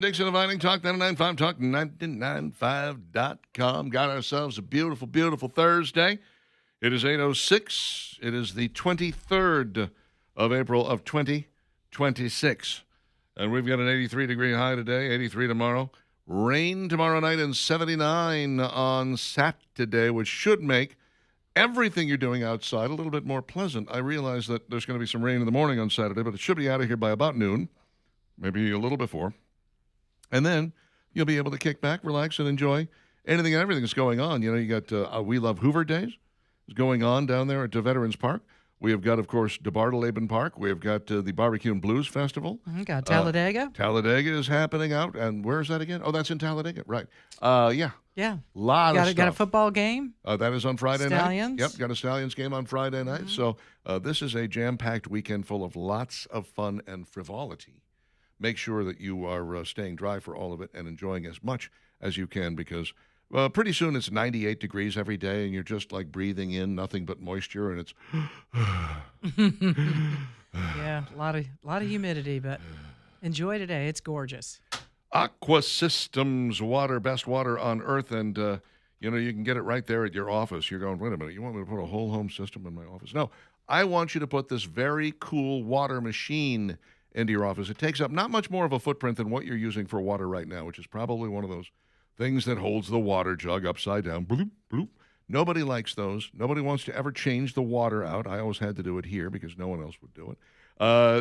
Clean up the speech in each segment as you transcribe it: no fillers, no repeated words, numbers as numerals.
Dixon Inviting Talk 99.5, talk995.com. Got ourselves a beautiful, beautiful Thursday. It is 8:06. It is the 23rd of April of 2026. And we've got an 83-degree high today, 83 tomorrow. Rain tomorrow night and 79 on Saturday, which should make everything you're doing outside a little bit more pleasant. I realize that there's going to be some rain in the morning on Saturday, but it should be out of here by about noon, maybe a little before. And then you'll be able to kick back, relax, and enjoy anything and everything that's going on. You know, you got We Love Hoover Days is going on down there at Veterans Park. We have got, of course, DeBartoleben Park. We have got the Barbecue and Blues Festival. Got Talladega. Talladega is happening out. And where is that again? Oh, that's in Talladega. Right. Yeah. Yeah. Lot of stuff. Got a football game. That is on Friday Stallions. night. Yep, got a Stallions game on Friday night. So this is a jam-packed weekend full of lots of fun and frivolity. Make sure that you are staying dry for all of it and enjoying as much as you can because pretty soon it's 98 degrees every day and you're just like breathing in nothing but moisture and it's Yeah, a lot of humidity, but enjoy today. It's gorgeous. Aqua Systems water, best water on earth, and you can get it right there at your office. You're going, wait a minute, you want me to put a whole home system in my office? No, I want you to put this very cool water machine into your office. It takes up not much more of a footprint than what you're using for water right now, which is probably one of those things that holds the water jug upside down. Bloop, bloop. Nobody likes those. Nobody wants to ever change the water out. I always had to do it here because no one else would do it.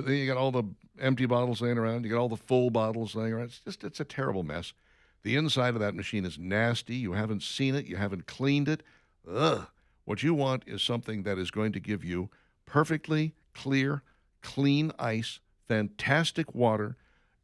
Then you got all the empty bottles laying around. You got all the full bottles laying around. It's a terrible mess. The inside of that machine is nasty. You haven't seen it. You haven't cleaned it. Ugh. What you want is something that is going to give you perfectly clear, clean ice, fantastic water,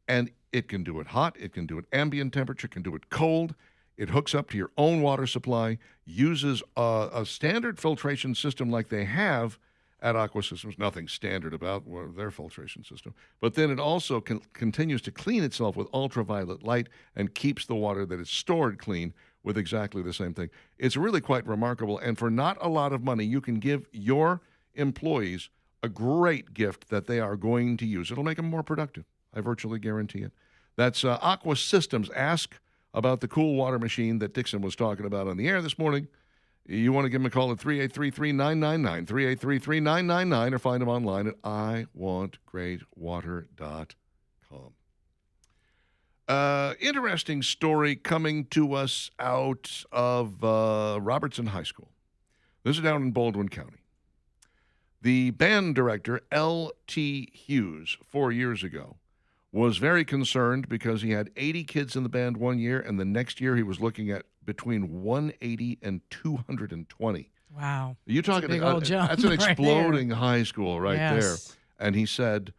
and it can do it hot, it can do it ambient temperature, it can do it cold. It hooks up to your own water supply, uses a standard filtration system like they have at Aqua Systems. Nothing standard about their filtration system. But then it also continues to clean itself with ultraviolet light and keeps the water that is stored clean with exactly the same thing. It's really quite remarkable, and for not a lot of money, you can give your employees a great gift that they are going to use. It'll make them more productive. I virtually guarantee it. That's Aqua Systems. Ask about the cool water machine that Dixon was talking about on the air this morning. You want to give them a call at 383-3999, 383-3999, or find them online at iwantgreatwater.com. Interesting story coming to us out of Robertson High School. This is down in Baldwin County. The band director, L.T. Hughes, 4 years ago, was very concerned because he had 80 kids in the band one year, and the next year he was looking at between 180 and 220. Wow. You're talking big old jump that's an right exploding high school right Yes. there. And he said,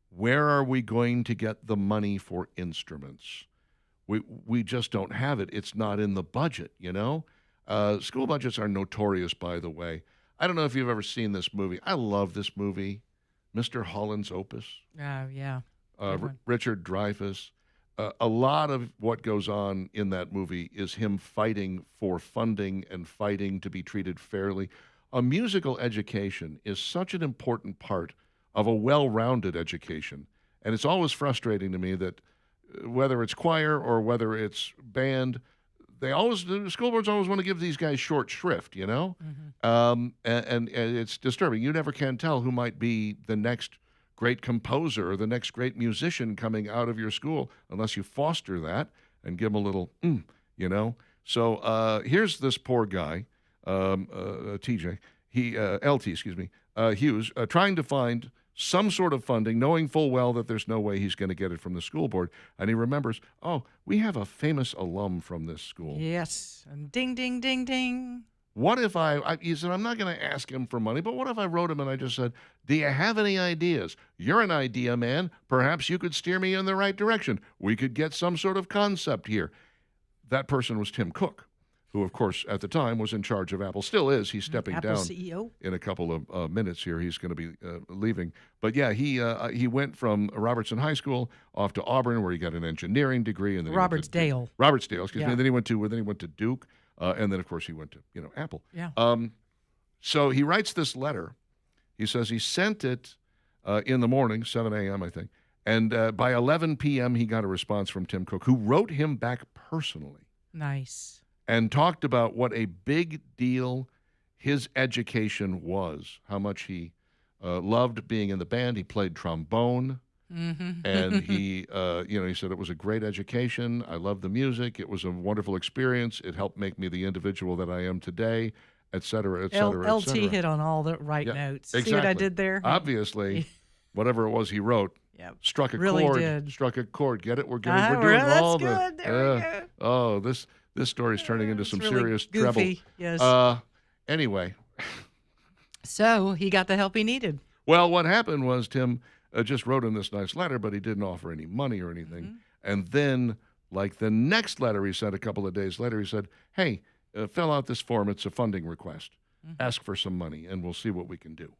where are we going to get the money for instruments? We just don't have it. It's not in the budget, you know? School budgets are notorious, by the way. I don't know if you've ever seen this movie. I love this movie, Mr. Holland's Opus. Yeah. Richard Dreyfuss. A lot of what goes on in that movie is him fighting for funding and fighting to be treated fairly. A musical education is such an important part of a well-rounded education. And it's always frustrating to me that whether it's choir or whether it's band, the school boards always want to give these guys short shrift, you know? And it's disturbing. You never can tell who might be the next great composer or the next great musician coming out of your school unless you foster that and give them a little, you know? So here's this poor guy, TJ, Hughes, trying to find some sort of funding, knowing full well that there's no way he's going to get it from the school board. And he remembers, we have a famous alum from this school. Yes. And ding, ding, ding, ding. What if he said, I'm not going to ask him for money, but what if I wrote him and I just said, do you have any ideas? You're an idea man. Perhaps you could steer me in the right direction. We could get some sort of concept here. That person was Tim Cook, who, of course, at the time was in charge of Apple. Still is. He's stepping Apple down CEO. in a couple of minutes here. He's going to be leaving. But, yeah, he went from Robertson High School off to Auburn, where he got an engineering degree. And then Robertsdale, excuse me. And then he went to Duke. And then, of course, he went to, Apple. Yeah. So he writes this letter. He says he sent it in the morning, 7 a.m., I think, And by 11 p.m., he got a response from Tim Cook, who wrote him back personally Nice. and talked about what a big deal his education was, how much he loved being in the band. He played trombone. And he said it was a great education. I loved the music. It was a wonderful experience. It helped make me the individual that I am today, et cetera, et cetera, et LT cetera. hit on all the right notes. Exactly. See what I did there? Obviously, whatever it was he wrote Yep. struck a Really chord. did. Struck a chord. Get it? We're doing That's all good. the. There we go. Oh, this story's turning into It's some really serious goofy. treble. Yes. Anyway, So he got the help he needed. well, what happened was Tim just wrote him this nice letter, but he didn't offer any money or anything. And then, like the next letter he sent a couple of days later, he said, hey, fill out this form. It's a funding request. Ask for some money, and we'll see what we can do.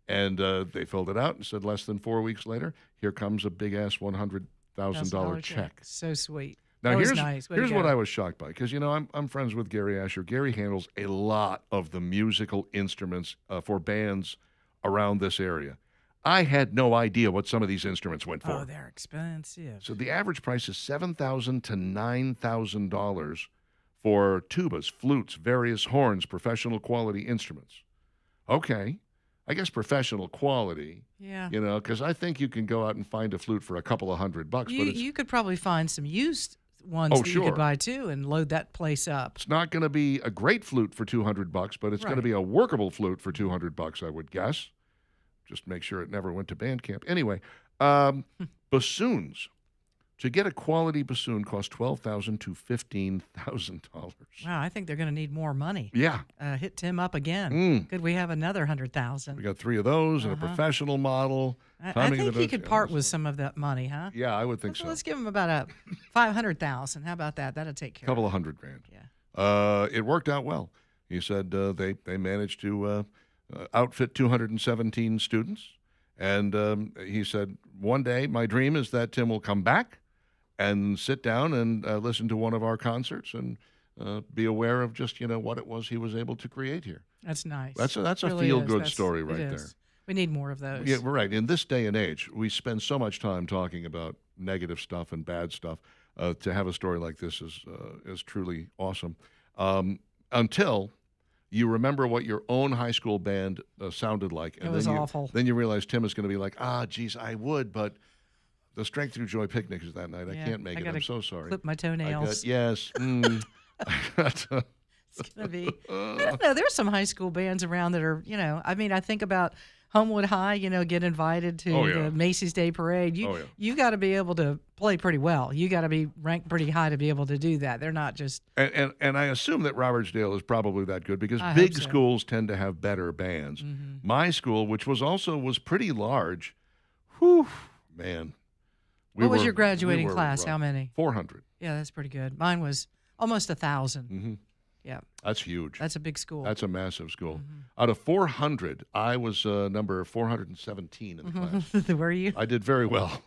And they filled it out and said less than 4 weeks later, here comes a big-ass $100,000 check. So sweet. Now, That was here's, nice. Way to here's go. what I was shocked by, because, I'm friends with Gary Asher. Gary handles a lot of the musical instruments for bands around this area. I had no idea what some of these instruments went for. Oh, they're expensive. So the average price is $7,000 to $9,000 for tubas, flutes, various horns, professional quality instruments. Okay, I guess professional quality, Yeah. because I think you can go out and find a flute for a couple of $100, but You could probably find some used ones Oh, that you sure. could buy too and load that place up. it's not going to be a great flute for $200, but it's going to Right. be a workable flute for $200, I would guess. Just make sure it never went to band camp. Anyway, bassoons. To get a quality bassoon costs $12,000 to $15,000. Wow, I think they're going to need more money. Yeah. Hit Tim up again. Could we have another 100,000? We got 3 of those and a professional model. I Tommy think the he Dutch- could part with some of that money, huh? Yeah, I would think so. Let's give him about a 500,000. How about that? That'll take care. couple of of $100,000. Yeah. It worked out well. He said they managed to outfit 217 students. And he said, one day, my dream is that Tim will come back and sit down and listen to one of our concerts and be aware of just, what it was he was able to create here. That's nice. That's a Really feel is. good That's- story it right is. there. We need more of those. Yeah, we're right. In this day and age, we spend so much time talking about negative stuff and bad stuff. To have a story like this is truly awesome. Until you remember what your own high school band sounded like, and It was then awful. Then you realize Tim is going to be like, geez, I would, but the Strength Through Joy picnic is that night. I Yeah, can't make I it. gotta I'm so sorry. Clip my I toenails. got, yes. I got, It's gonna be. I don't know. There's some high school bands around that are, I think about Homewood High. Get invited to Oh, yeah. the Macy's Day Parade. Oh, yeah. You got to be able to play pretty well. You got to be ranked pretty high to be able to do that. They're not just. and I assume that Robertsdale is probably that good because I hope big so. schools tend to have better bands. Mm-hmm. My school, which was pretty large, whew, man. What was your graduating class? rough. How many? 400. Yeah, that's pretty good. Mine was almost 1,000. Mm-hmm. Yeah, That's huge. that's a big school. That's a massive school. Mm-hmm. Out of 400, I was number 417 in the class. Were you? I did very well.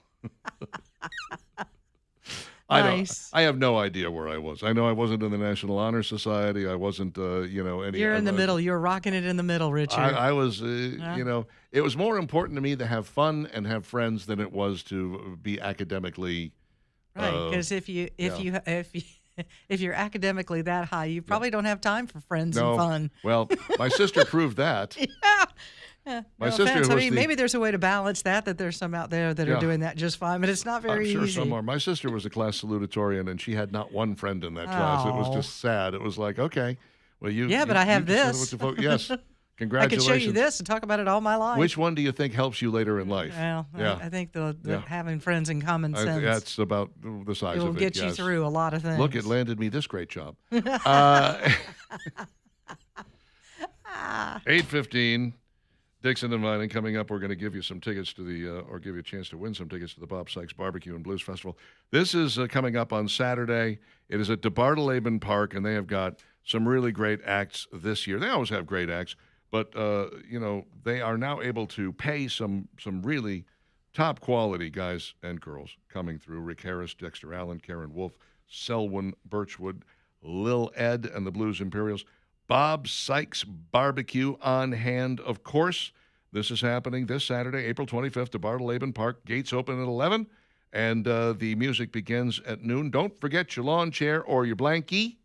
Nice. I have no idea where I was. I know I wasn't in the National Honor Society. I wasn't, any. You're in the middle. You're rocking it in the middle, Richard. I was, it was more important to me to have fun and have friends than it was to be academically. Right, because if you're academically that high, you probably don't have time for friends No. and fun. Well, my sister proved that. Yeah. My No sister offense. I was mean, the- maybe there's a way to balance that. That there's some out there that Yeah. are doing that just fine, but it's not very I'm sure easy. some are. My sister was a class salutatorian, and she had not one friend in that class. It was Oh. just sad. It was like, okay, well, you. Yeah, but you- I have you decided this. what to fo- yes, I could congratulations. show you this and talk about it all my life. Which one do you think helps you later in life? Well, Yeah. I think the Yeah. having friends and common sense That's about the size it will of it. get you yes. through a lot of things. Look, it landed me this great job. 8:15. Dixon and Vining coming up. We're going to give you some tickets to or give you a chance to win some tickets to the Bob Sykes Barbecue and Blues Festival. This is coming up on Saturday. It is at DeBartoleben Park, and they have got some really great acts this year. They always have great acts, but they are now able to pay some really top quality guys and girls coming through. Rick Harris, Dexter Allen, Karen Wolf, Selwyn Birchwood, Lil Ed and the Blues Imperials. Bob Sykes Barbecue on hand, of course. This is happening this Saturday, April 25th, to Bartle-Laban Park. Gates open at 11, and the music begins at noon. Don't forget your lawn chair or your blankie.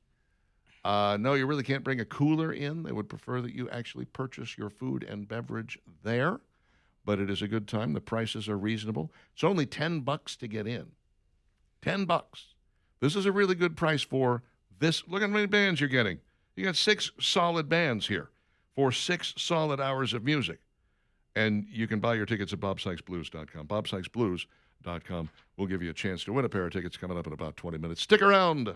No, you really can't bring a cooler in. They would prefer that you actually purchase your food and beverage there. But it is a good time. The prices are reasonable. It's only $10 to get in. $10. This is a really good price for this. Look at how many bands you're getting. You got 6 solid bands here for 6 solid hours of music. And you can buy your tickets at bobsykesblues.com. bobsykesblues.com will give you a chance to win a pair of tickets coming up in about 20 minutes. Stick around.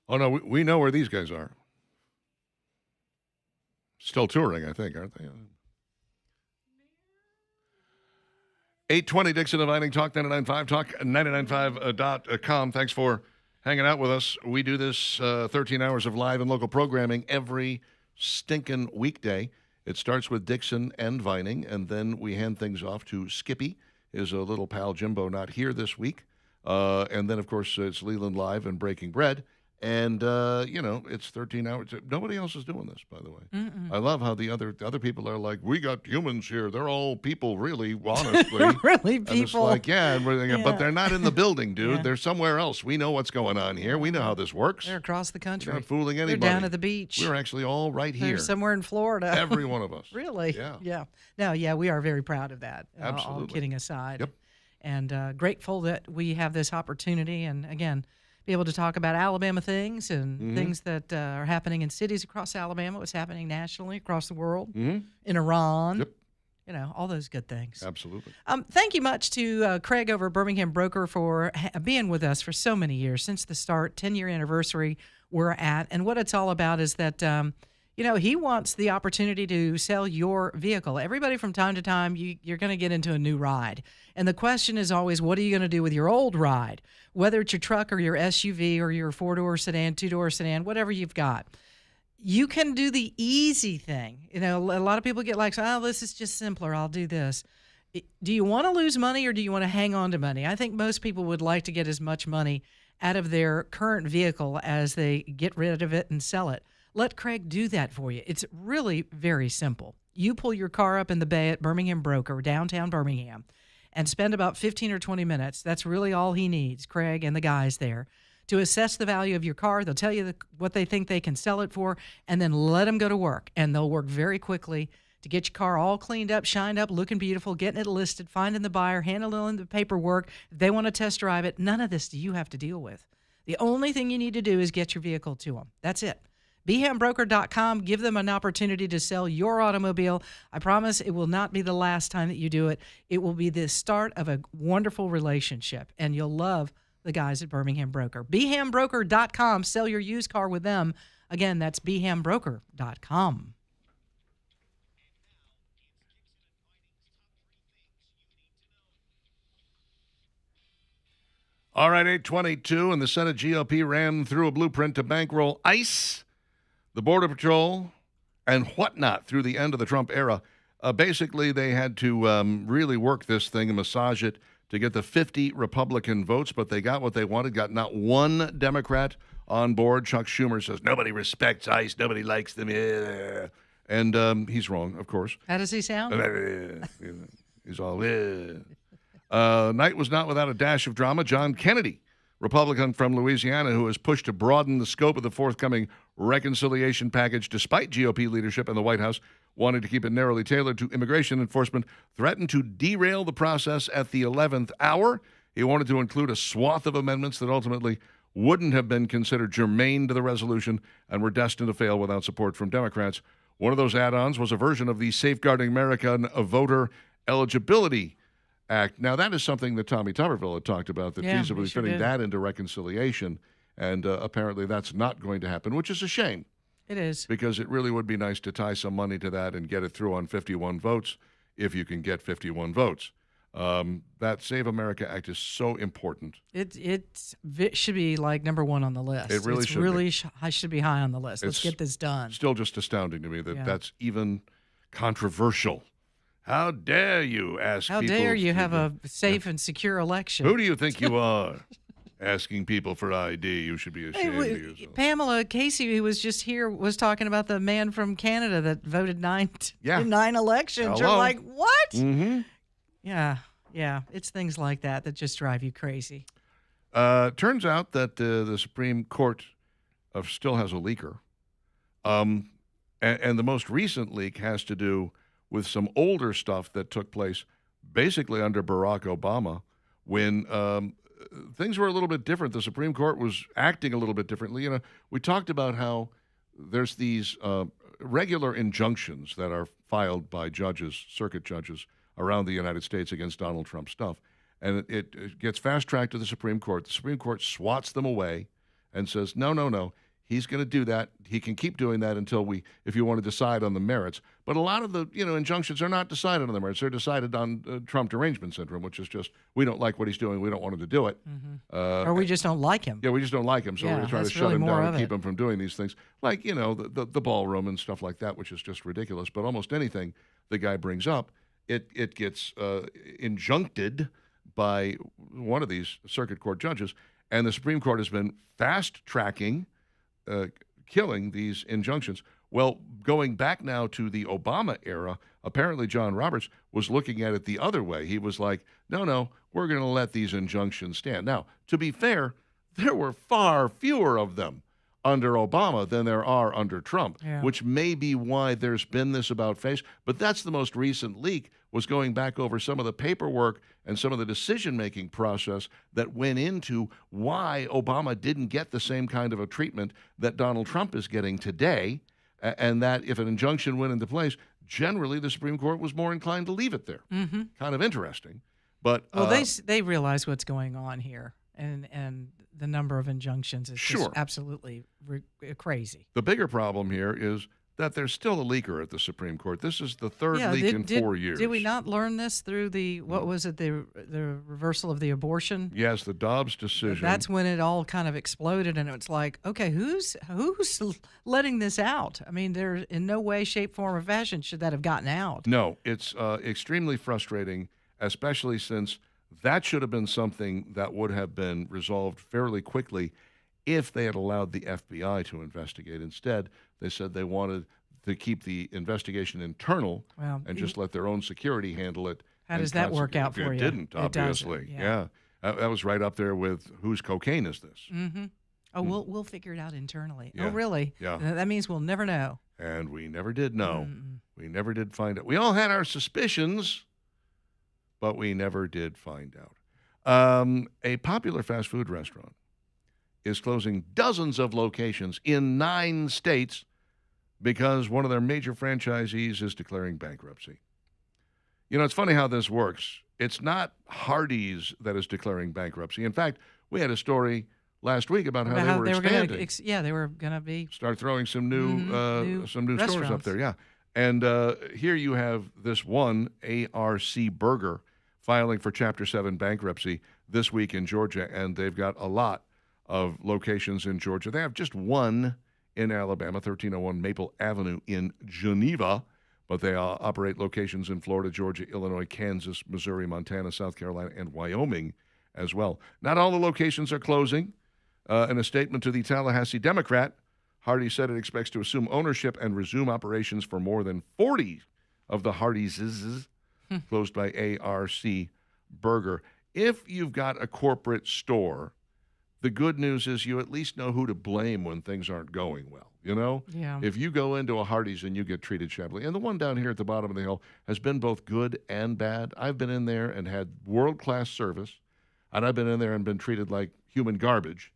Oh, no, we know where these guys are. Still touring, I think, aren't they? 820 Dixon Dividing Talk 99.5, talk995.com. Thanks for hanging out with us. We do this 13 hours of live and local programming every stinking weekday. It starts with Dixon and Vining, and then we hand things off to Skippy, his little pal Jimbo, not here this week. And then, of course, it's Leland Live and Breaking Bread. And, it's 13 hours. Nobody else is doing this, by the way. Mm-mm. I love how the other people are like, we got humans here. They're all people, really, honestly. They're really And it's people. like, yeah, and we're thinking, but Yeah. they're not in the building, dude. Yeah. They're somewhere else. We know what's going on here. We know how this works. They're across the We're country. not fooling They're anybody. down at the beach. We're actually all right They're here. somewhere in Florida. Every one of us. Really? Yeah. Yeah. No, yeah, we are very proud of that. All Absolutely. kidding aside. Yep. And grateful that we have this opportunity and, again, be able to talk about Alabama things and Mm-hmm. things that are happening in cities across Alabama, what's happening nationally across the world, Mm-hmm. in Iran, Yep. all those good things. Absolutely. Thank you much to Craig over at Birmingham Broker for being with us for so many years, since the start, 10-year anniversary we're at. And what it's all about is that, he wants the opportunity to sell your vehicle. Everybody from time to time, you're going to get into a new ride. And the question is always, what are you going to do with your old ride? Whether it's your truck or your SUV or your four-door sedan, two-door sedan, whatever you've got. You can do the easy thing. A lot of people get like, oh, this is just simpler. I'll do this. Do you want to lose money or do you want to hang on to money? I think most people would like to get as much money out of their current vehicle as they get rid of it and sell it. Let Craig do that for you. It's really very simple. You pull your car up in the bay at Birmingham Broker, downtown Birmingham, and spend about 15 or 20 minutes. That's really all he needs, Craig and the guys there, to assess the value of your car. They'll tell you what they think they can sell it for, and then let them go to work. And they'll work very quickly to get your car all cleaned up, shined up, looking beautiful, getting it listed, finding the buyer, handling the paperwork. If they want to test drive it, none of this do you have to deal with. The only thing you need to do is get your vehicle to them. That's it. BehamBroker.com. Give them an opportunity to sell your automobile. I promise it will not be the last time that you do it. It will be the start of a wonderful relationship, and you'll love the guys at Birmingham Broker. BehamBroker.com. Sell your used car with them. Again, that's BehamBroker.com. All right, 8:22, and the Senate GOP ran through a blueprint to bankroll ICE, the Border Patrol, and whatnot through the end of the Trump era. Basically, they had to really work this thing and massage it to get the 50 Republican votes, but they got what they wanted, got not one Democrat on board. Chuck Schumer says, nobody respects ICE, nobody likes them. Yeah. And he's wrong, of course. How does he sound? He's all, night was not without a dash of drama. John Kennedy, Republican from Louisiana, who has pushed to broaden the scope of the forthcoming reconciliation package despite GOP leadership in the White House wanting to keep it narrowly tailored to immigration enforcement, threatened to derail the process at the 11th hour. He wanted to include a swath of amendments that ultimately wouldn't have been considered germane to the resolution and were destined to fail without support from Democrats. One of those add-ons was a version of the Safeguarding American Voter Eligibility Act. Now, that is something that Tommy Tuberville had talked about, that Yeah, feasibly he sure fitting did. that into reconciliation, and apparently that's not going to happen, which is a shame, It is. because it really would be nice to tie some money to that and get it through on 51 votes, if you can get 51 votes. That Save America Act is so important. It should be like number one on the list. It really it's should be. really should be high on the list. Let's It's get this done. Still just astounding to me that Yeah. that's even controversial. How dare you ask How people? dare you have a safe and secure election? Who do you think you are? Asking people for ID. You should be Hey, ashamed of yourself. Pamela Casey, who was just here, was talking about the man from Canada that voted Yeah. in 9 elections. You're Hello. like, what? Mm-hmm. Yeah. It's things like that that just drive you crazy. Turns out that the Supreme Court still has a leaker. And the most recent leak has to do with some older stuff that took place basically under Barack Obama when things were a little bit different. The Supreme Court was acting a little bit differently. We talked about how there's these regular injunctions that are filed by judges, circuit judges around the United States against Donald Trump stuff. And it gets fast-tracked to the Supreme Court. The Supreme Court swats them away and says, no. He's going to do that. He can keep doing that until if you want to decide on the merits. But a lot of the, injunctions are not decided on the merits. They're decided on Trump derangement syndrome, which is just, we don't like what he's doing. We don't want him to do it. Or we just don't like him. Yeah, we just don't like him, so we're Yeah, going to try to that's shut really him more down of and keep it. him from doing these things. Like, the ballroom and stuff like that, which is just ridiculous. But almost anything the guy brings up, it gets injuncted by one of these circuit court judges. And the Supreme Court has been fast-tracking uh, killing these injunctions. Well, going back now to the Obama era, apparently John Roberts was looking at it the other way. He was like, no, no, we're going to let these injunctions stand. Now, to be fair, there were far fewer of them under Obama than there are under Trump, Yeah. which may be why there's been this about face. But that's the most recent leak, was going back over some of the paperwork and some of the decision-making process that went into why Obama didn't get the same kind of a treatment that Donald Trump is getting today, and that if an injunction went into place, generally the Supreme Court was more inclined to leave it there. Mm-hmm. Kind of interesting. But Well, they realize what's going on here, and the number of injunctions is just Sure. absolutely crazy. the bigger problem here is that there's still a leaker at the Supreme Court. This is the third Yeah, leak in 4 years. Did we not learn this through the what was it the reversal of the abortion? Yes, the Dobbs decision. That's when it all kind of exploded, and it's like, okay, who's letting this out? I mean, there in no way, shape, form, or fashion should that have gotten out. No, it's extremely frustrating, especially since that should have been something that would have been resolved fairly quickly if they had allowed the FBI to investigate. Instead, they said they wanted to keep the investigation internal Well, and just let their own security handle it. How and does that work out for it you? didn't, It doesn't, obviously. yeah. That was right up there with whose cocaine is this? Mm-hmm. Oh, we'll figure it out internally. Yeah. Oh, really? Yeah. That means we'll never know. And we never did know. Mm-mm. We never did find out. We all had our suspicions, but we never did find out. A popular fast food restaurant is closing dozens of locations in 9 states because one of their major franchisees is declaring bankruptcy. You know, it's funny how this works. It's not Hardee's that is declaring bankruptcy. In fact, we had a story last week about how they were expanding. They were going to be. Start throwing some new New stores up restaurants. there. Yeah. And here you have this one, ARC Burger, filing for Chapter 7 bankruptcy this week in Georgia, and they've got a lot of locations in Georgia. They have just one in Alabama, 1301 Maple Avenue in Geneva, but they operate locations in Florida, Georgia, Illinois, Kansas, Missouri, Montana, South Carolina, and Wyoming as well. Not all the locations are closing. In a statement to the Tallahassee Democrat, Hardy said it expects to assume ownership and resume operations for more than 40 of the Hardee's closed by ARC Burger. If you've got a corporate store, the good news is you at least know who to blame when things aren't going well, you know? Yeah. If you go into a Hardee's and you get treated shabbily, and the one down here at the bottom of the hill has been both good and bad. I've been in there and had world-class service, and I've been in there and been treated like human garbage.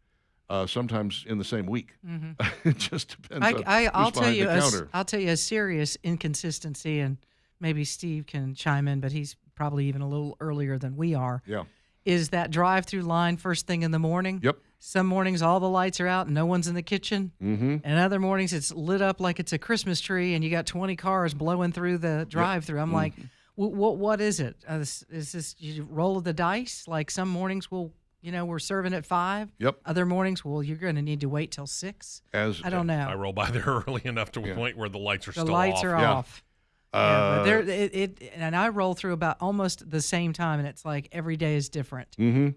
Sometimes in the same week. Mm-hmm. It just depends on I'll who's tell behind you the counter. I'll tell you a serious inconsistency, and maybe Steve can chime in, but he's probably even a little earlier than we are. Yeah. Is that drive-through line first thing in the morning? Yep. Some mornings all the lights are out and no one's in the kitchen. Mm-hmm. And other mornings it's lit up like it's a Christmas tree and you got 20 cars blowing through the drive-through. I'm like, what is it? Is this you roll of the dice? Like some mornings we're serving at 5. Yep. Other mornings, you're going to need to wait till 6. As I don't know. I roll by there early enough to the point where the lights are The still lights off. are Yeah. off. Yeah, but and I roll through about almost the same time, and it's like every day is different. Mm-hmm.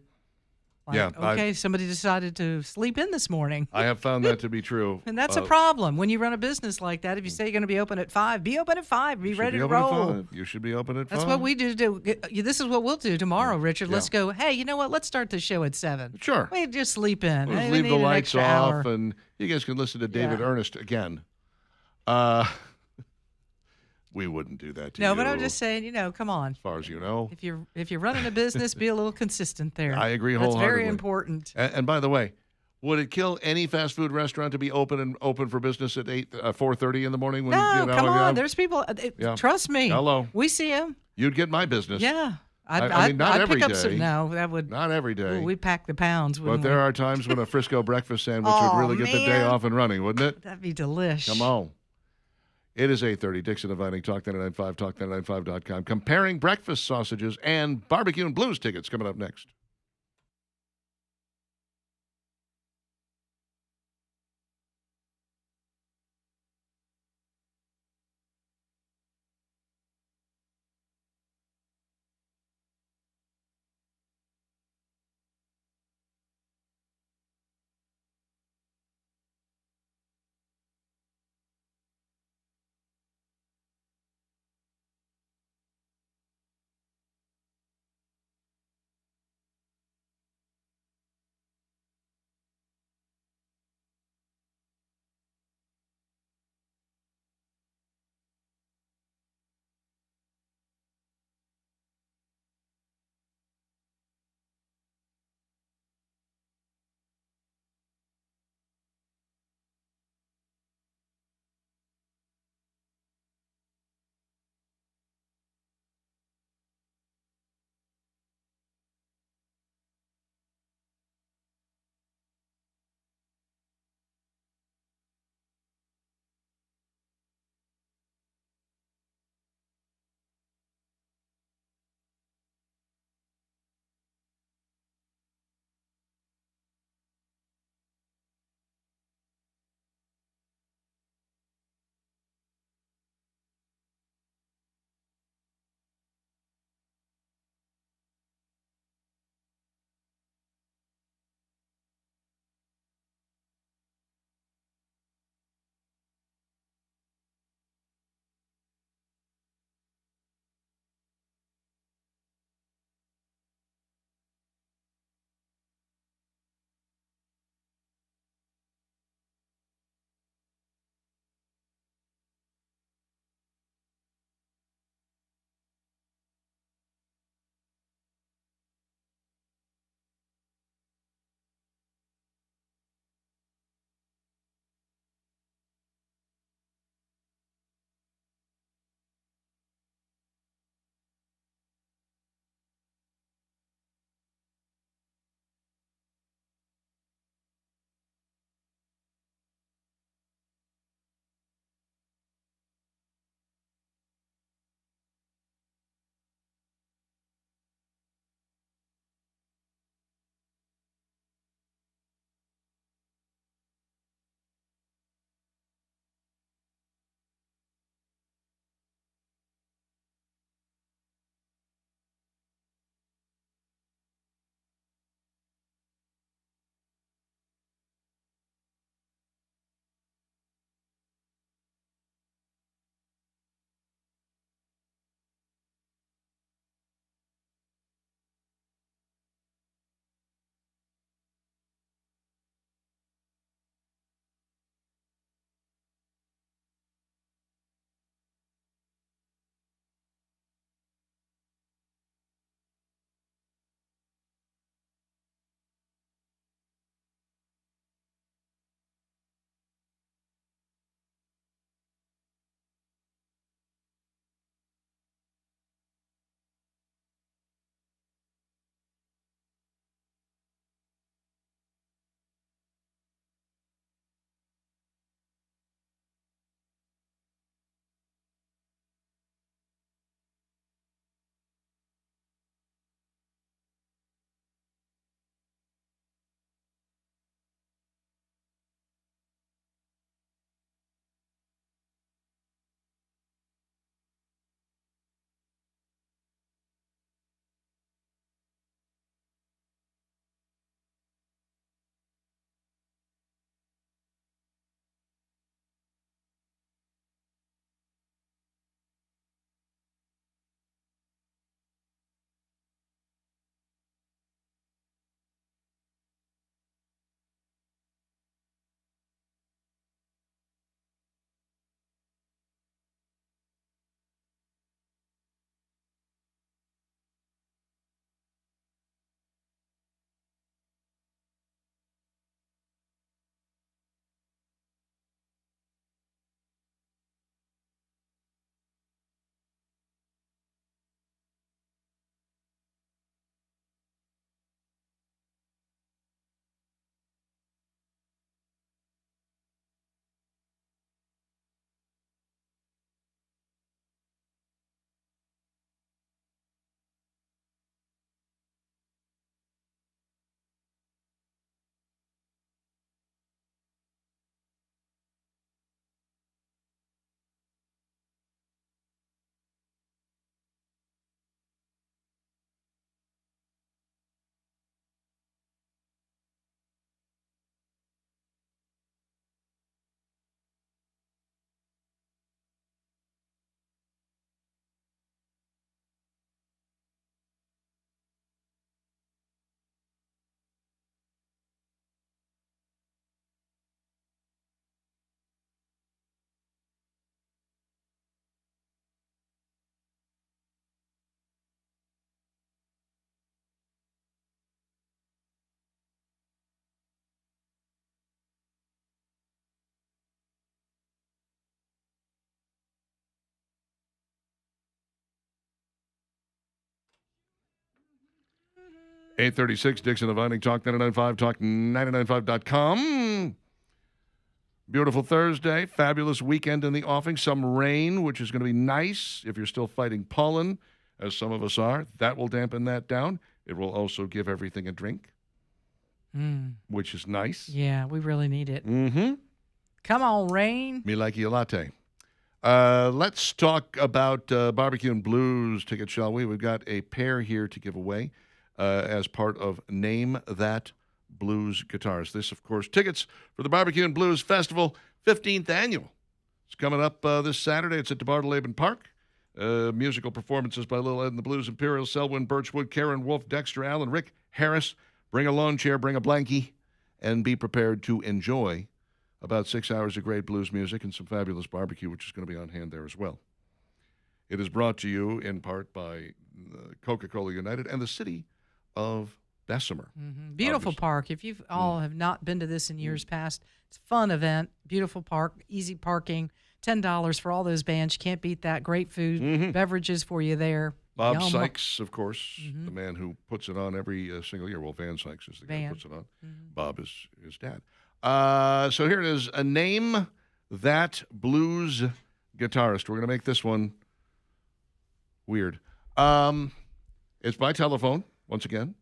Like, Yeah, okay, somebody decided to sleep in this morning. I have found that to be true. And that's a problem when you run a business like that. If you say you're going to be open at 5, be open at 5. Be You should ready be to open at roll. 5. You should be open at 5. That's what we do. This is what we'll do tomorrow, Richard. Let's go, hey, you know what? Let's start the show at 7. Sure. We just sleep in. We'll Hey, just we leave need the an lights extra off, hour. and you guys can listen to David Yeah. Ernest again. We wouldn't do that to you. No, but I'm just saying, come on. as far as you know. If you're running a business, be a little consistent there. I agree That's very wholeheartedly. important. And by the way, would it kill any fast food restaurant to be open for business at 4:30 in the morning? When, No, come on. yeah, There's people. Yeah. Trust me. Hello. We see them. You'd get my business. Yeah. I mean, not I'd every pick up day. some. No, that would. Not every day. Ooh, we pack the pounds. But wouldn't there we? are times when a Frisco breakfast sandwich Oh, would really get the day man. off and running, wouldn't it? That'd be delish. Come on. It is 8:30. Dixon inviting Talk 99.5, talk995.com. Comparing breakfast sausages and barbecue and blues tickets coming up next. 836 Dixon and Vining, Talk 99.5, Talk995.com. Beautiful Thursday, fabulous weekend in the offing. Some rain, which is going to be nice if you're still fighting pollen, as some of us are. That will dampen that down. It will also give everything a drink, which is nice. Yeah, we really need it. Mm-hmm. Come on, rain. Me like you a latte. Let's talk about Barbecue and Blues tickets, shall we? We've got a pair here to give away as part of Name That Blues Guitars. This, of course, tickets for the Barbecue and Blues Festival, 15th annual. It's coming up this Saturday. It's at DeBartoleben Park. Musical performances by Little Ed and the Blues Imperials, Selwyn, Birchwood, Karen Wolf, Dexter Allen, Rick Harris. Bring a lawn chair, bring a blankie, and be prepared to enjoy about 6 hours of great blues music and some fabulous barbecue, which is going to be on hand there as well. It is brought to you in part by Coca-Cola United and the city of Bessemer. Mm-hmm. Beautiful park. If you all have not been to this in years past, it's a fun event. Beautiful park, easy parking, $10 for all those bands. You can't beat that. Great food, beverages for you there. Bob Yum. Sykes, of course, the man who puts it on every single year. Well, Van Sykes is the guy who puts it on. Bob is his dad. So here it is. A Name That Blues Guitarist. We're going to make this one weird. It's by telephone, once again.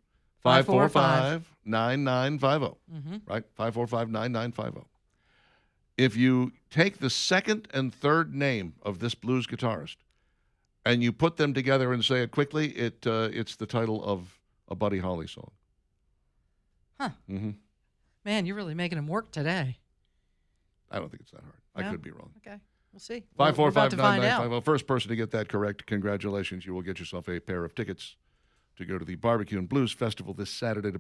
545-9950. Right? 545-9950. If you take the second and third name of this blues guitarist and you put them together and say it quickly, it's the title of a Buddy Holly song. Huh. Mm-hmm. Man, you're really making them work today. I don't think it's that hard. I could be wrong. Okay. We'll see. We're about to find out. 545-9950. First person to get that correct, congratulations. You will get yourself a pair of tickets to go to the Barbecue and Blues Festival this Saturday. I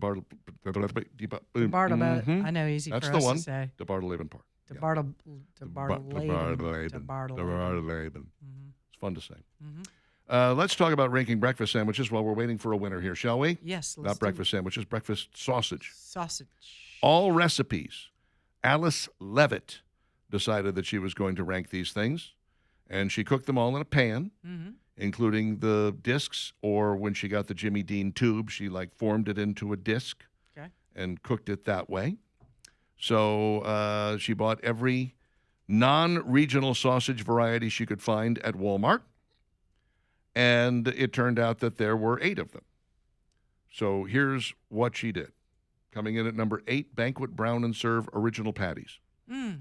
know, easy That's for the us one. to say. DeBartoleben Park. DeBartoleben. It's fun to say. Let's talk about ranking breakfast sandwiches while we're waiting for a winner here, shall we? Yes. Not breakfast sandwiches, breakfast sausage. Sausage. All recipes. Alice Levitt decided that she was going to rank these things, and she cooked them all in a pan, including the discs, or when she got the Jimmy Dean tube, she formed it into a disc and cooked it that way. So she bought every non-regional sausage variety she could find at Walmart, and it turned out that there were 8 of them. So here's what she did. Coming in at number 8, Banquet Brown and Serve Original Patties. Yeah.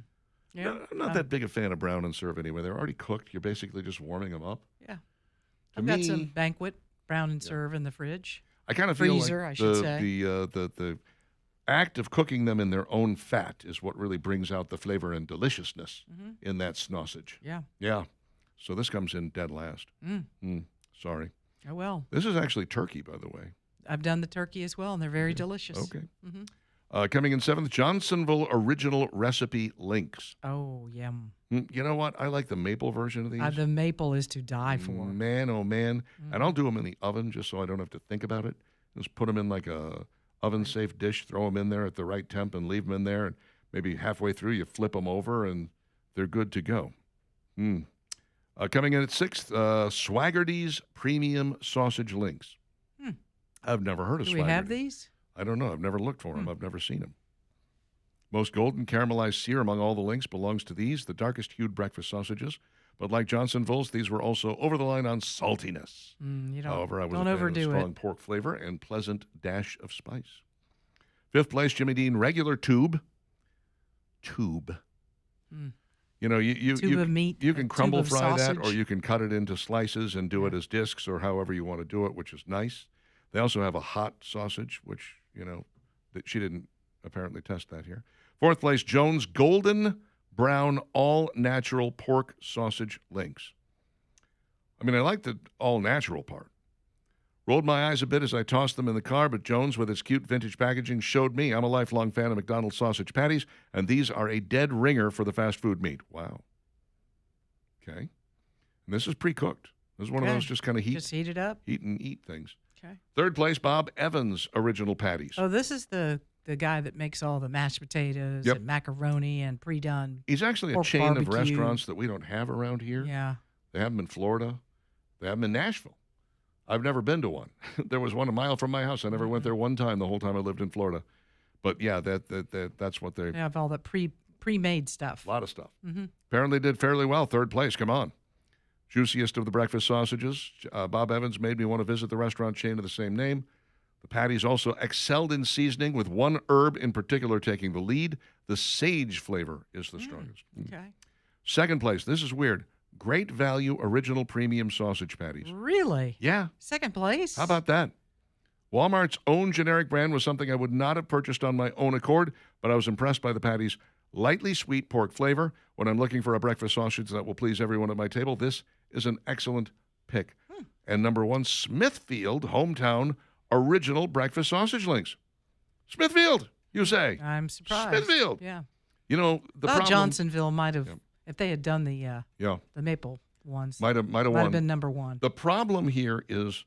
I'm not that big a fan of Brown and Serve anyway. They're already cooked. You're basically just warming them up. Yeah. I've got some Banquet Brown and Serve in the fridge. I kind of feel freezer, like I should say. the act of cooking them in their own fat is what really brings out the flavor and deliciousness in that sausage. Yeah. Yeah. So this comes in dead last. Sorry. Oh, well. This is actually turkey, by the way. I've done the turkey as well, and they're very delicious. Okay. Coming in 7th, Johnsonville Original Recipe Links. Oh, yum. You know what? I like the maple version of these. The maple is to die for. Man, oh, man. And I'll do them in the oven just so I don't have to think about it. Just put them in like a oven-safe dish, throw them in there at the right temp, and leave them in there. And maybe halfway through, you flip them over, and they're good to go. Coming in at 6th, Swaggerty's Premium Sausage Links. I've never heard of Swaggerty. Do we have these? I don't know. I've never looked for them. I've never seen them. Most golden caramelized sear among all the links belongs to these, the darkest hued breakfast sausages. But like Johnsonville's, these were also over the line on saltiness. However, I was a fan of strong pork flavor and pleasant dash of spice. 5th place, Jimmy Dean regular tube. You know, tube of meat, you can crumble fry sausage. that, or you can cut it into slices and do it as discs, or however you want to do it, which is nice. They also have a hot sausage, which, that she didn't apparently test that here. 4th place, Jones Golden Brown All-Natural Pork Sausage Links. I mean, I like the all-natural part. Rolled my eyes a bit as I tossed them in the car, but Jones, with its cute vintage packaging, showed me I'm a lifelong fan of McDonald's sausage patties, and these are a dead ringer for the fast food meat. Wow. Okay. And this is pre-cooked. This is one of those just kind of just heat it up, heat and eat things. Okay. 3rd place, Bob Evans Original Patties. Oh, this is the guy that makes all the mashed potatoes and macaroni and pre-done. He's actually a chain of restaurants that we don't have around here. Yeah. They have them in Florida. They have them in Nashville. I've never been to one. There was one a mile from my house. I never went there one time the whole time I lived in Florida. But yeah, that's what They have all the pre-made stuff. a lot of stuff. Apparently did fairly well. Third place. Come on. Juiciest of the breakfast sausages. Bob Evans made me want to visit the restaurant chain of the same name. The patties also excelled in seasoning, with one herb in particular taking the lead. The sage flavor is the strongest. Okay. Second place. This is weird. Great value original premium sausage patties. Really? Yeah. Second place? How about that? Walmart's own generic brand was something I would not have purchased on my own accord, but I was impressed by the patties' lightly sweet pork flavor. When I'm looking for a breakfast sausage that will please everyone at my table, this is an excellent pick. And number one, Smithfield hometown original breakfast sausage links. Smithfield, you say? I'm surprised. Smithfield. Yeah. You know, the Thought problem... Johnsonville might have, if they had done the Yeah, maple ones, might have might won. have been number one. The problem here is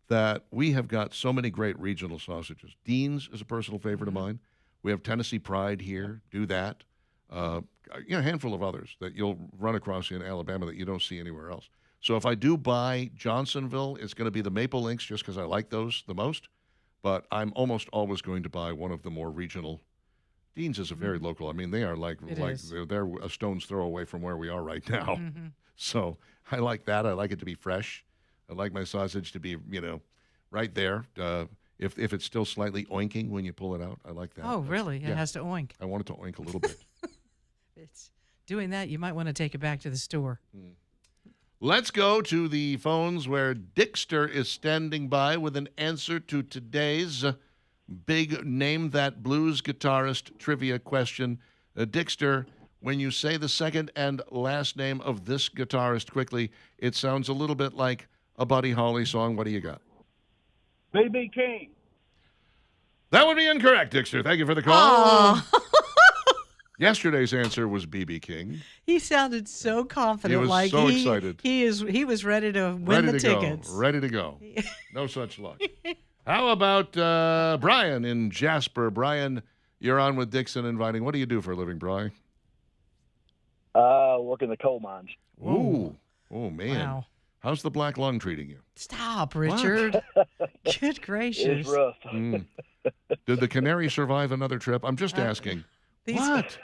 that we have got so many great regional sausages. Dean's is a personal favorite of mine. We have Tennessee Pride here. Do that. A handful of others that you'll run across in Alabama that you don't see anywhere else. So if I do buy Johnsonville, it's going to be the Maple Links just because I like those the most. But I'm almost always going to buy one of the more regional. Dean's is a very local. I mean, they are like is. they're a stone's throw away from where we are right now. So I like that. I like it to be fresh. I like my sausage to be, right there. If it's still slightly oinking when you pull it out, I like that. Oh, really? It yeah. has to oink. I want it to oink a little bit. It's doing that. You might want to take it back to the store. Let's go to the phones where Dixter is standing by with an answer to today's big Name That Blues Guitarist trivia question. Dixter, when you say the second and last name of this guitarist quickly, it sounds a little bit like a Buddy Holly song. What do you got? B.B. King. That would be incorrect, Dixter. Thank you for the call. Aw. Yesterday's answer was B.B. King. He sounded so confident. He was like so excited. He was ready to win Ready the to tickets. go. Ready to go. No such luck. How about Brian in Jasper? Brian, you're on with Dixon Inviting. What do you do for a living, Brian? Work in the coal mines. Ooh. Oh, man. Wow. How's the black lung treating you? Stop, Richard. Good gracious. It's rough. Did the canary survive another trip? I'm just asking. These What?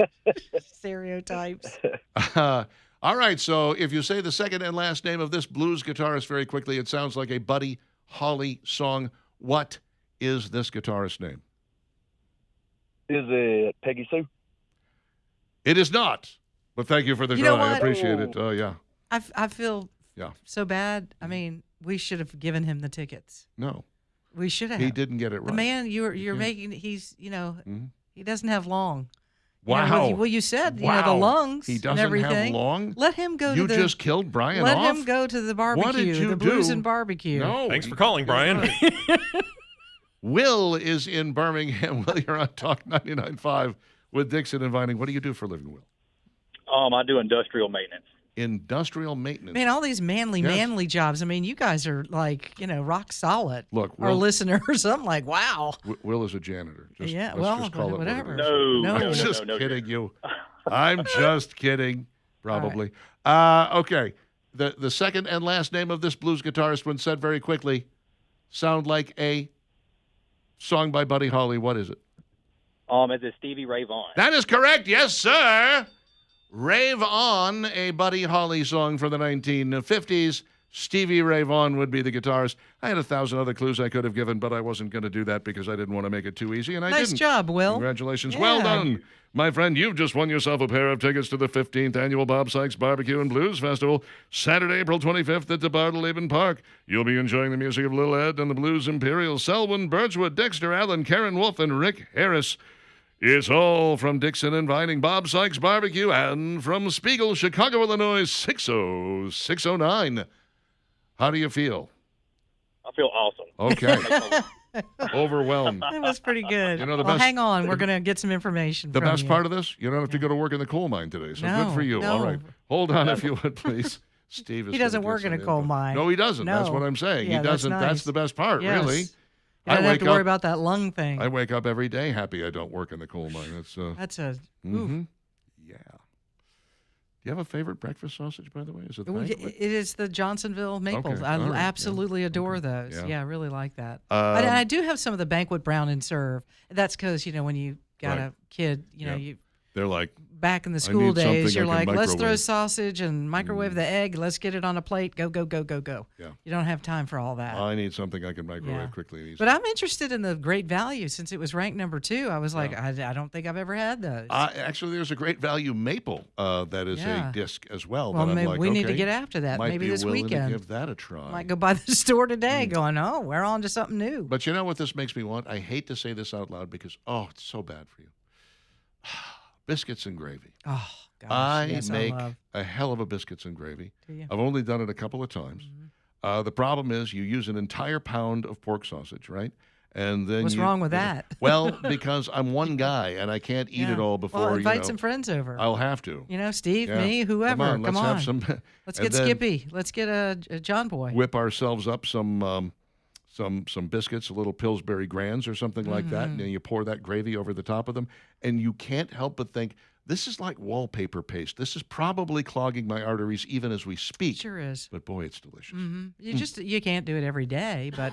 stereotypes. All right, so if you say the second and last name of this blues guitarist very quickly, it sounds like a Buddy Holly song. What is this guitarist's name? Is it Peggy Sue? It is not, but thank you for the You know try. I what? appreciate it. Yeah. I feel Yeah. so bad. I mean, we should have given him the tickets. No, We should have. he didn't get it right. The man you're making, he's, Mhm. he doesn't have long. Wow. Well, you said, the Wow. lungs He and doesn't have everything. long? Let him go You to the just killed Brian Let off? him go to the barbecue. What did you the blues do? and barbecue. No. Thanks for calling, Brian. Will is in Birmingham. Will, you're on Talk 99.5 with Dixon Inviting. What do you do for a living, Will? I do industrial maintenance. Industrial maintenance. Man, all these manly jobs. I mean, you guys are like, rock solid. Look, our Will- listeners, I'm like, wow. Will is a janitor. Just, Yeah, let's well, just call it what it whatever. is. No, I'm no, just no, kidding you. I'm just kidding, probably. Okay. The second and last name of this blues guitarist, when said very quickly, sound like a song by Buddy Holly. What is it? Is it Stevie Ray Vaughan? That is correct. Yes, sir. Rave On, a Buddy Holly song from the 1950s. Stevie Ray Vaughan would be the guitarist. I had 1,000 other clues I could have given, but I wasn't going to do that because I didn't want to make it too easy, and I Nice didn't. job, Will. Congratulations. Yeah. Well done. My friend, you've just won yourself a pair of tickets to the 15th Annual Bob Sykes Barbecue and Blues Festival, Saturday, April 25th at the Bartleben Park. You'll be enjoying the music of Lil Ed and the Blues Imperials, Selwyn, Birchwood, Dexter Allen, Karen Wolf, and Rick Harris. It's all from Dixon Inviting Bob Sykes Barbecue and from Spiegel, Chicago, Illinois, 60609. How do you feel? I feel awesome. Okay. Overwhelmed. That was pretty good. You know, the well, best- hang on. We're going to get some information The from best you. part of this, you don't have to go to work in the coal mine today, so No, good for you. no. All right. Hold on if you would, please. Steve is He doesn't gonna work get in a some coal info. mine. No, he doesn't. That's No. what I'm saying. Yeah, he that's doesn't. nice. That's the best part, Yes. really. You don't have to worry about that lung thing. I wake up every day happy I don't work in the coal mine. That's That's a mhm. Yeah. you have a favorite breakfast sausage, by the way? Is it the Well, Banquet? it is the Johnsonville maple. Okay, I all right, yeah, absolutely adore okay, those. yeah. Yeah, I really like that. Um, I do have some of the Banquet brown and serve. That's because when you got Right. a kid, Yeah. you They're like, back in the I school need something days, I you're can like, let's throw microwave." sausage and microwave the egg. Let's get it on a plate. Go, go, go, go, go. Yeah. You don't have time for all that. I need something I can microwave Yeah. quickly and easily. But I'm interested in the Great Value since it was ranked number 2. I was like, I don't think I've ever had those. Actually, there's a Great Value maple that is Yeah. a disc as well. Well, that I'm maybe like, we need to okay, get after that. might Maybe be this willing weekend. to give that a try. Might go by the store today going, oh, we're on to something new. But you know what this makes me want? I hate to say this out loud because, it's so bad for you. Biscuits and gravy. Oh, gosh. I yes, make I love. a hell of a biscuits and gravy. Do you? I've only done it a couple of times. Mm-hmm. The problem is you use an entire pound of pork sausage, right? And then What's wrong with that? Well, because I'm one guy and I can't eat it all before. Well, invite some friends over. I'll have to. Steve, Yeah. me, whoever. Come on, let's have some. Let's and get then Skippy. Let's get a John Boy. Whip ourselves up some biscuits, a little Pillsbury Grands or something like that, Mm-hmm. and then you pour that gravy over the top of them, and you can't help but think this is like wallpaper paste. This is probably clogging my arteries even as we speak. Sure is. But boy, it's delicious. You can't do it every day, but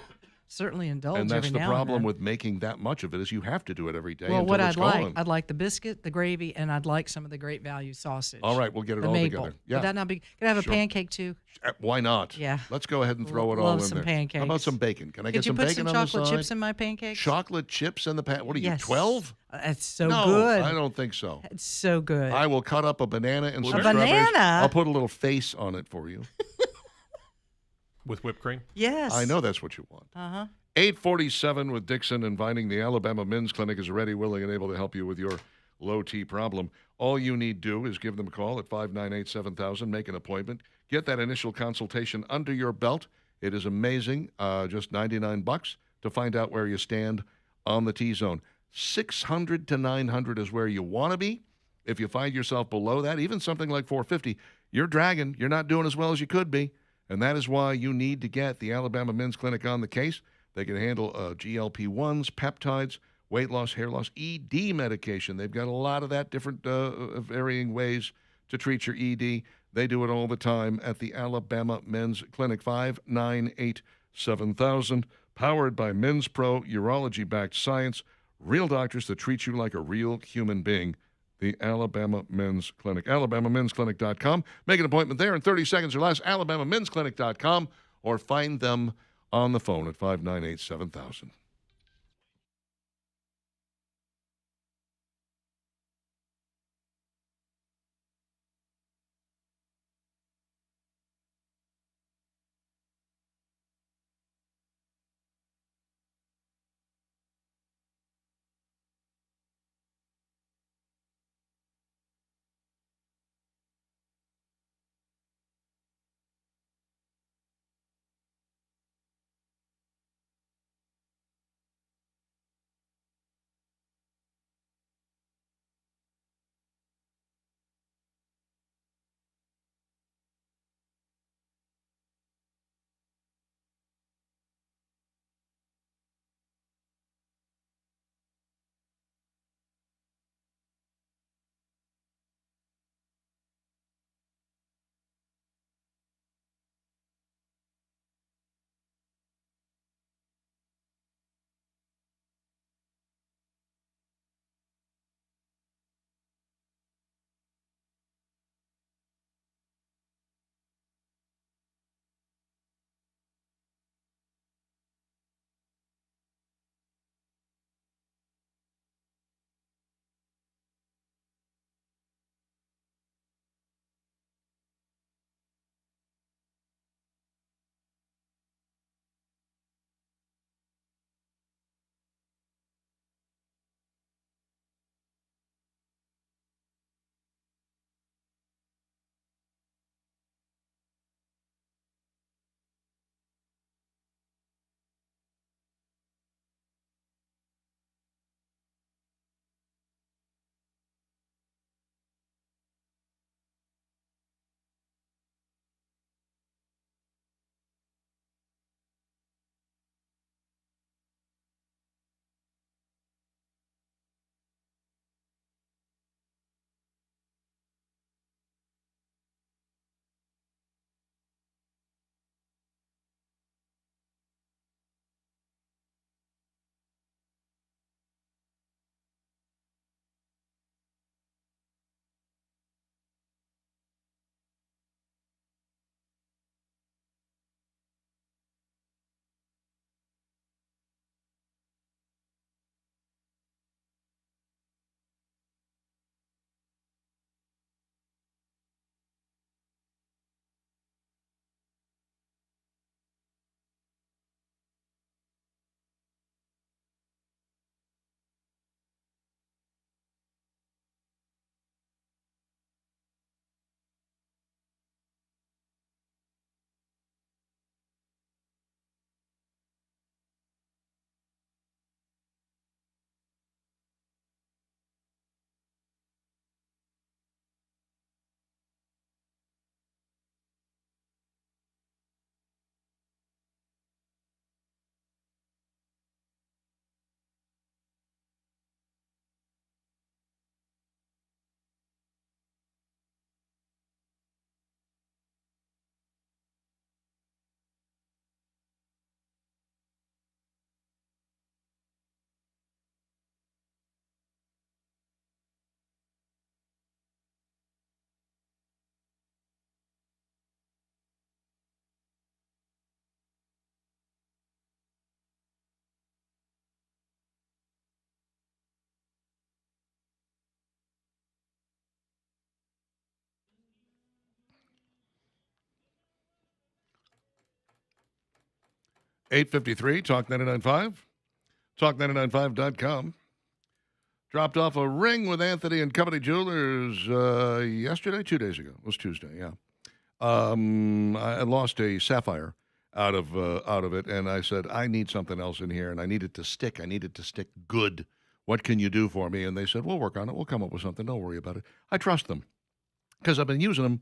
certainly indulge And that's every the now problem and then. with making that much of it is you have to do it every day. Well, until what it's gone. I'd like the biscuit, the gravy, and I'd like some of the Great Value sausage. All right, we'll get it the all maple. together. Yeah, Would that not be? Can I have Sure. a pancake too? Why not? Yeah. Let's go ahead and throw it all Love in some there. pancakes. How about some bacon? Can I get Could you some put bacon some on the chocolate side? chips in my pancakes? Chocolate chips in the pan. What are you, Yes. 12? It's so no, good. I don't think so. It's so good. I will cut up a banana and some A strawberries. banana? I'll put a little face on it for you. With whipped cream? yes. I know that's what you want. 847 with Dixon, inviting the Alabama Men's Clinic is ready, willing, and able to help you with your low T problem. All you need do is give them a call at 598-7000, make an appointment, get that initial consultation under your belt. It is amazing, just $99 to find out where you stand on the T-zone. 600 to 900 is where you want to be. If you find yourself below that, even something like 450, you're dragging. You're not doing as well as you could be. And that is why you need to get the Alabama Men's Clinic on the case. They can handle GLP-1s, peptides, weight loss, hair loss, ED medication. They've got a lot of that, different varying ways to treat your ED. They do it all the time at the Alabama Men's Clinic, 598-7000, powered by Men's Pro, urology-backed science, real doctors that treat you like a real human being. The Alabama Men's Clinic, alabamamensclinic.com. Make an appointment there in 30 seconds or less, alabamamensclinic.com, or find them on the phone at 598-7000. 8:53, Talk 99.5, talk995.com. Dropped off a ring with Anthony and Company Jewelers yesterday, 2 days ago. It was Tuesday, yeah. I lost a sapphire out of it, and I said, I need something else in here, and I need it to stick. I need it to stick good. What can you do for me? And they said, we'll work on it. We'll come up with something. Don't worry about it. I trust them because I've been using them,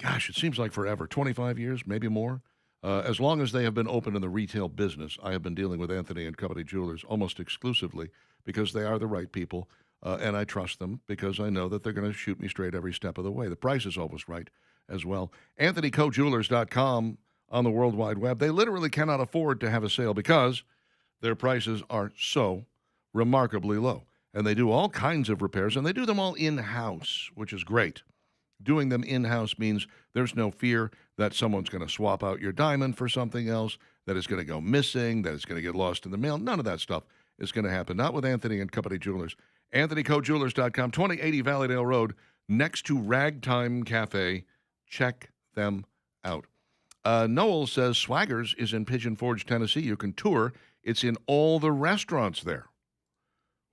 gosh, it seems like forever, 25 years, maybe more. As long as they have been open in the retail business, I have been dealing with Anthony and Company Jewelers almost exclusively because they are the right people, and I trust them because I know that they're going to shoot me straight every step of the way. The price is always right as well. AnthonyCoJewelers.com on the World Wide Web. They literally cannot afford to have a sale because their prices are so remarkably low. And they do all kinds of repairs, and they do them all in-house, which is great. Doing them in-house means there's no fear that someone's going to swap out your diamond for something else, that it's going to go missing, that it's going to get lost in the mail. None of that stuff is going to happen. Not with Anthony and Company Jewelers. AnthonyCoJewelers.com, 2080 Valleydale Road, next to Ragtime Cafe. Check them out. Noel says Swaggers is in Pigeon Forge, Tennessee. You can tour. It's in all the restaurants there.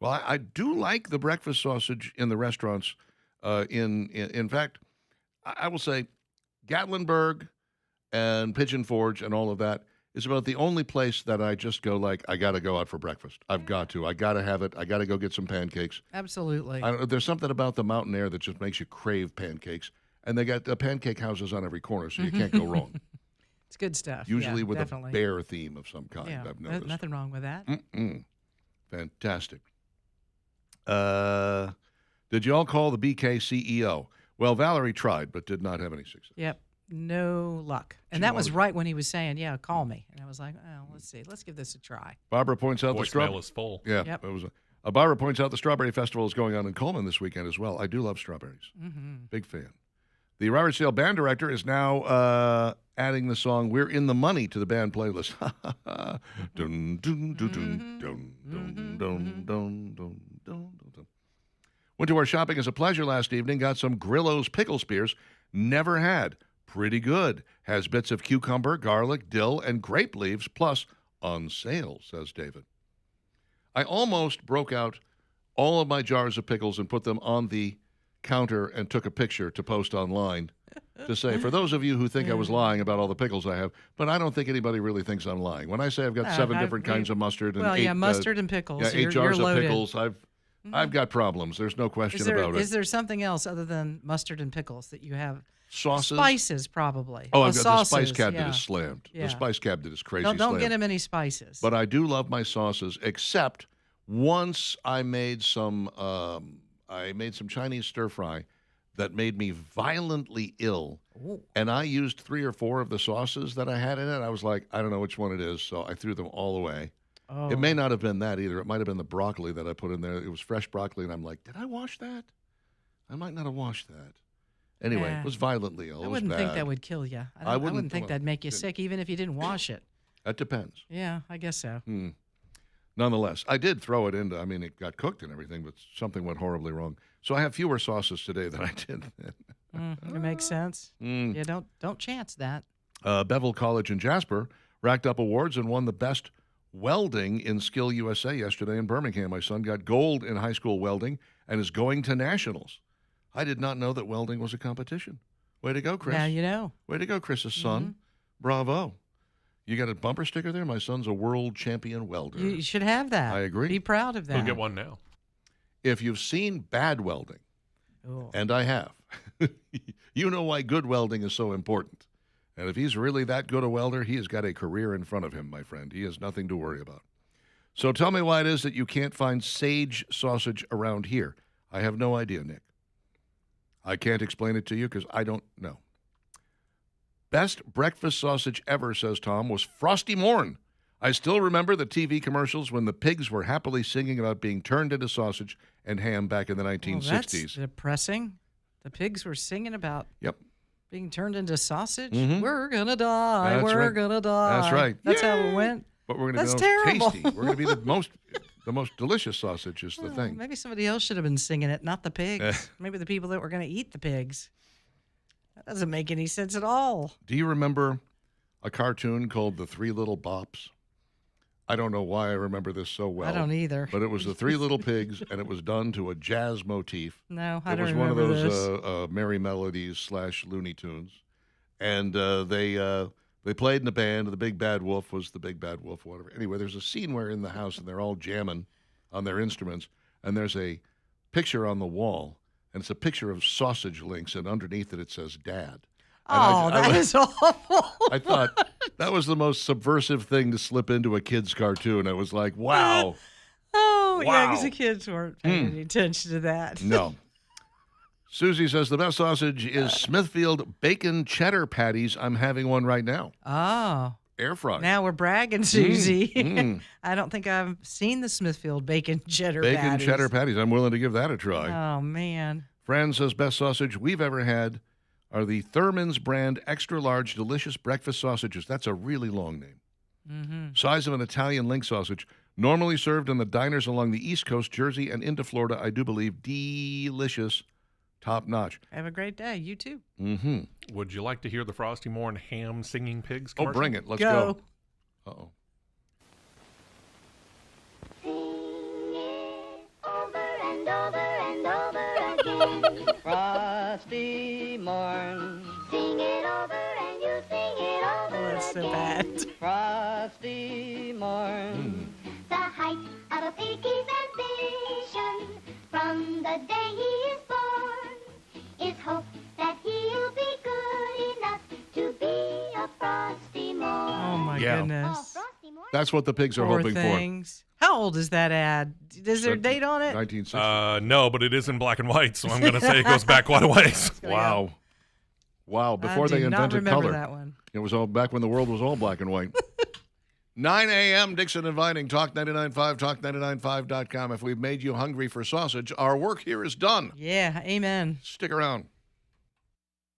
Well, I do like the breakfast sausage in the restaurants. In fact, I will say Gatlinburg and Pigeon Forge and all of that is about the only place that I just go like, I got to go out for breakfast. I've got to. I got to have it. I got to go get some pancakes. Absolutely. There's something about the mountain air that just makes you crave pancakes. And they got pancake houses on every corner, so you can't go wrong. It's good stuff. Usually with definitely. a bear theme of some kind, Yeah, I've noticed. nothing wrong with that. Fantastic. Did you all call the BK CEO? Well, Valerie tried, but did not have any success. Yep. No luck. And She that was wanted- right when he was saying, yeah, call me. And I was like, oh, let's see. Let's give this a try. Barbara points out the Voicemail strawberry. is full. Yeah, Yep. it was. Barbara points out the Strawberry Festival is going on in Coleman this weekend as well. I do love strawberries. Big fan. The Robertsdale band director is now adding the song "We're in the Money" to the band playlist. Dun, dun, dun, dun, dun, dun, dun, dun, dun, dun, dun. Went to our shopping as a pleasure last evening. Got some Grillo's pickle spears. Never had. Pretty good. Has bits of cucumber, garlic, dill, and grape leaves, plus on sale, says David. I almost broke out all of my jars of pickles and put them on the counter and took a picture to post online to say, for those of you who think I was lying about all the pickles I have, but I don't think anybody really thinks I'm lying. When I say I've got seven different kinds of mustard and Well, eight, yeah, mustard and pickles. yeah, 8 You're jars of loaded. pickles, I've got problems. There's no question about it. Is there something else other than mustard and pickles that you have? Sauces? Spices, probably. Oh, I've got sauces, the spice cabinet yeah. is slammed. Yeah. The spice cabinet is crazy Don't slammed. get him any spices. But I do love my sauces, except once I made some Chinese stir fry that made me violently ill. Ooh. And I used 3 or 4 of the sauces that I had in it. I was like, I don't know which one it is, so I threw them all away. Oh. It may not have been that either. It might have been the broccoli that I put in there. It was fresh broccoli, and I'm like, did I wash that? I might not have washed that. Anyway, Yeah. it was violently ill. I It was wouldn't think bad. that would kill you. I I wouldn't- wouldn't think well, that'd make you it- sick, even if you didn't wash it. That depends. Yeah, I guess so. Nonetheless, I did throw it into, it got cooked and everything, but something went horribly wrong. So I have fewer sauces today than I did then. It makes sense. Yeah, don't chance that. Bevel College in Jasper racked up awards and won the best welding in Skill USA yesterday in Birmingham. My son got gold in high school welding and is going to nationals. I did not know that welding was a competition. Way to go, Chris. Now you know. Way to go, Chris's son. Bravo. You got a bumper sticker there? My son's a world champion welder. You should have that. I agree. Be proud of that. He'll get one now. If you've seen bad welding, Oh. and I have, you know why good welding is so important. And if he's really that good a welder, he has got a career in front of him, my friend. He has nothing to worry about. So tell me why it is that you can't find sage sausage around here. I have no idea, Nick. I can't explain it to you because I don't know. Best breakfast sausage ever, says Tom, was Frosty Morn. I still remember the TV commercials when the pigs were happily singing about being turned into sausage and ham back in the 1960s. Well, that's depressing. The pigs were singing about Yep. being turned into sausage. Mhm. We're gonna die. That's We're right. gonna die. That's right. That's how Yay! it went. But we're going to That's be the most terrible. tasty. We're going to be the most delicious sausage is the Oh, thing. maybe somebody else should have been singing it, not the pigs. Eh. Maybe the people that were going to eat the pigs. That doesn't make any sense at all. Do you remember a cartoon called The Three Little Bops? I don't know why I remember this so well. I don't either. But it was the Three Little Pigs, and it was done to a jazz motif. No, I It don't was one of remember those this. Merry Melodies / Looney Tunes, and they played in a band. The Big Bad Wolf was the Big Bad Wolf, whatever. Anyway, there's a scene where in the house and they're all jamming on their instruments, and there's a picture on the wall, and it's a picture of sausage links, and underneath it says "Dad." And Oh, that is awful. I thought that was the most subversive thing to slip into a kid's cartoon. I was like, wow. Oh, yeah, because Wow. the kids weren't paying any attention to that. No. Susie says the best sausage is Smithfield bacon cheddar patties. I'm having one right now. Oh, Air fried. now we're bragging, Susie. mm. I don't think I've seen the Smithfield bacon cheddar Bacon patties. cheddar patties. I'm willing to give that a try. Oh, man. Fran says best sausage we've ever had are the Thurman's brand extra large delicious breakfast sausages. That's a really long name. Mm-hmm. Size of an Italian link sausage. Normally served in the diners along the East Coast, Jersey, and into Florida. I do believe delicious. Top notch. Have a great day. You too. Mm-hmm. Would you like to hear the Frosty Moore and Ham Singing Pigs Oh, commercial? bring it. Let's Go. go. Uh-oh. Over and over and over again. Frosty morn, Sing it over and you sing it over Oh, that's so again. bad. frosty morn. The height of a piggy's ambition from the day he is born is hope that he'll be good enough to be a Frosty Moore. Oh, my Yeah. Oh, goodness. Frosty Moore. That's what the pigs are Poor hoping things. How old is that ad? Is there a for. date on it? 1960. No, but it is in black and white, so I'm going to say it goes back quite a ways. Wow. Wow. Before I they do not invented remember color. that one. It was all back when the world was all black and white. 9 a.m. Dixon and Vining, Talk 99.5, talk995.com. If we've made you hungry for sausage, our work here is done. Yeah, amen. Stick around.